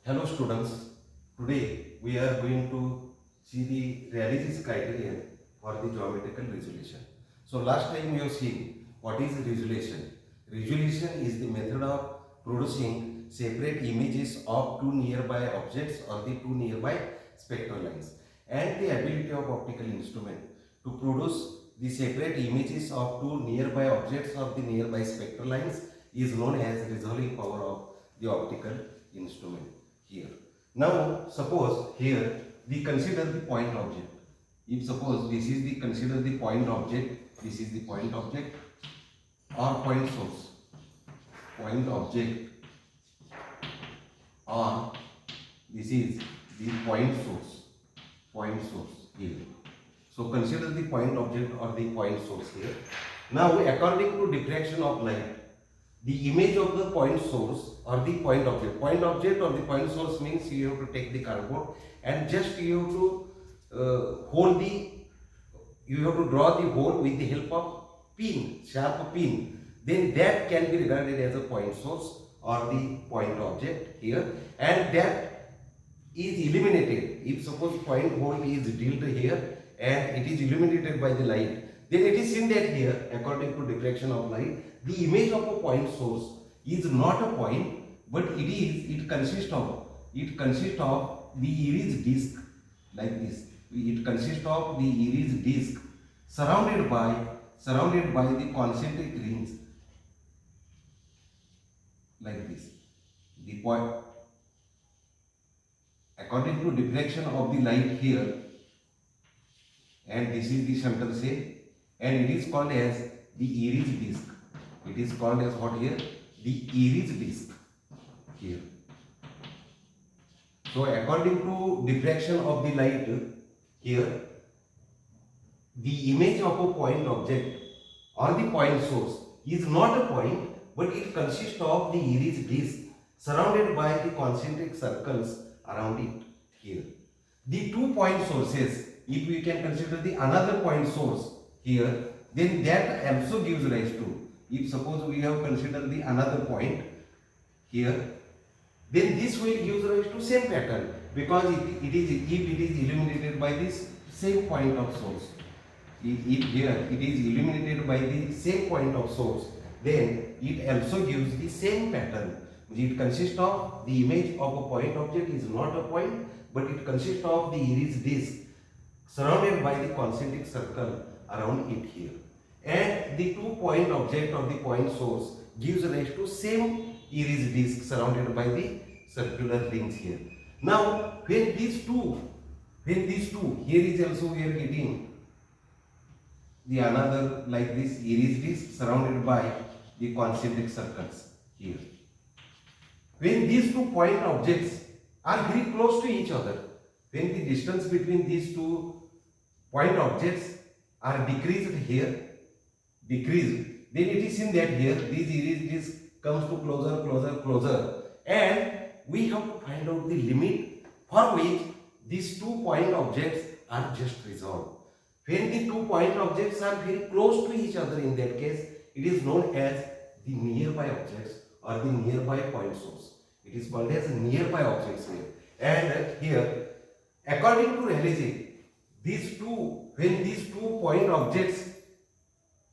Hello students, today we are going to see the Rayleigh's criterion for the geometrical resolution. So last time we have seen what is resolution. Resolution is the method of producing separate images of two nearby objects or the two nearby spectral lines, and the ability of optical instrument to produce the separate images of two nearby objects or the nearby spectral lines is known as resolving power of the optical instrument here. Now suppose here we consider the point object. If suppose this is the consider the point object, this is the point object or point source. Point object or this is the point source here. So consider the point object or the point source here. Now according to diffraction of light, the image of the point source or the point object or the point source means you have to take the cardboard and just you have to you have to draw the hole with the help of pin, sharp pin. Then that can be regarded as a point source or the point object here, and that is illuminated. If suppose point hole is drilled here and it is illuminated by the light, then it is seen that here according to diffraction of light, the image of a point source is not a point, but it consists of the iris disc like this. It consists of the iris disc surrounded by the concentric rings like this. The point according to diffraction of the light here, and this is the central shape, and it is called as the iris disc. It is called as what here? The iris disc here. So according to diffraction of the light here, the image of a point object or the point source is not a point, but it consists of the iris disc surrounded by the concentric circles around it here. The two point sources, if we can consider the another point source here, then that also gives rise to, if suppose we have considered the another point here, then this will give rise to same pattern, because if it is illuminated by this same point of source. If here it is illuminated by the same point of source, then it also gives the same pattern. It consists of the image of a point object is not a point, but it consists of the iris disc surrounded by the concentric circle around it here. And the two point object of the point source gives rise to same iris disc surrounded by the circular rings here. Now when these two, here is also we are getting the another like this iris disc surrounded by the concentric circles here. When these two point objects are very close to each other, when the distance between these two point objects are decreased here, then it is seen that here this iris disc comes to closer, and we have to find out the limit for which these two point objects are just resolved. When the two point objects are very close to each other, in that case it is known as the nearby objects or the nearby point source. It is called as nearby objects here. And here according to Rayleigh, when these two point objects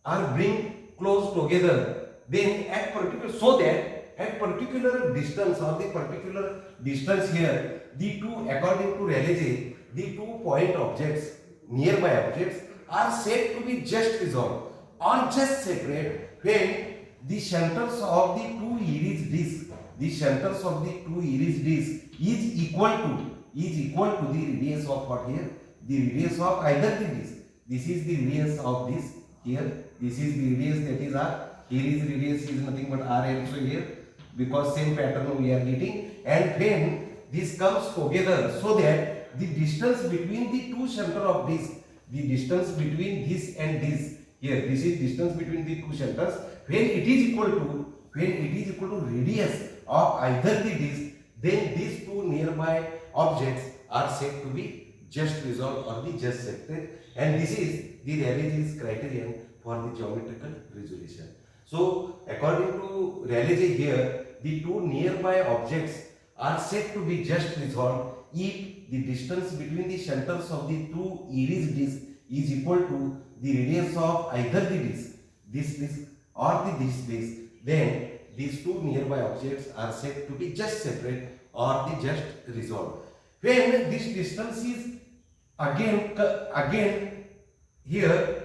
are bring close together, then at particular distance or the particular distance here, the two, according to Rayleigh, the two point objects, nearby objects, are said to be just resolved or just separate when the centers of the two iris disc, is equal to the radius of what here? The radius of either the disc. This is the radius of this here. This is the radius, that is R. Here is radius is nothing but R also here, because same pattern we are getting. And when this comes together, so that the distance between the two center of disc, the distance between this and this here, this is distance between the two centers, when it is equal to radius of either the disc, then these two nearby objects are said to be just resolved or the just separated, and this is the Rayleigh's criterion for the geometrical resolution. So according to Rayleigh here, the two nearby objects are said to be just resolved if the distance between the centers of the two iris discs is equal to the radius of either the disc, this disc or this disc. Then these two nearby objects are said to be just separate or the just resolved. When this distance is again here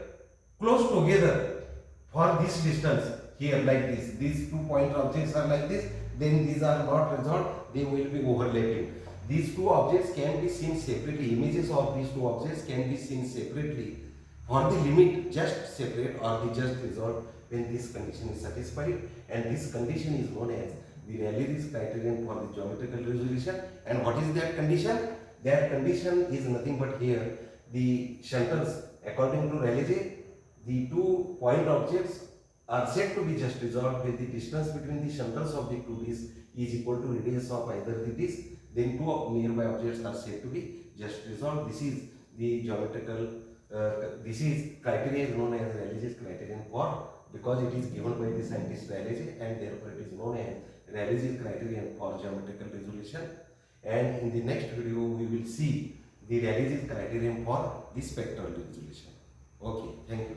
close together for this distance here like this, these 2 point objects are like this, then these are not resolved, they will be overlapping. These two objects can be seen separately, images of these two objects can be seen separately for the limit just separate or the just resolved when this condition is satisfied, and this condition is known as the Rayleigh's criterion for the geometrical resolution. And what is that condition? That condition is nothing but here the centers, according to Rayleigh, the 2 point objects are said to be just resolved when the distance between the centers of the two discs is equal to radius of either the disc. Then two nearby objects are said to be just resolved. This is the geometrical. This is criteria is known as Rayleigh's criterion for, because it is given by the scientist Rayleigh, and therefore it is known as Rayleigh's criterion for geometrical resolution. And in the next video we will see the Rayleigh's criterion for the spectral resolution. Okay, thank you.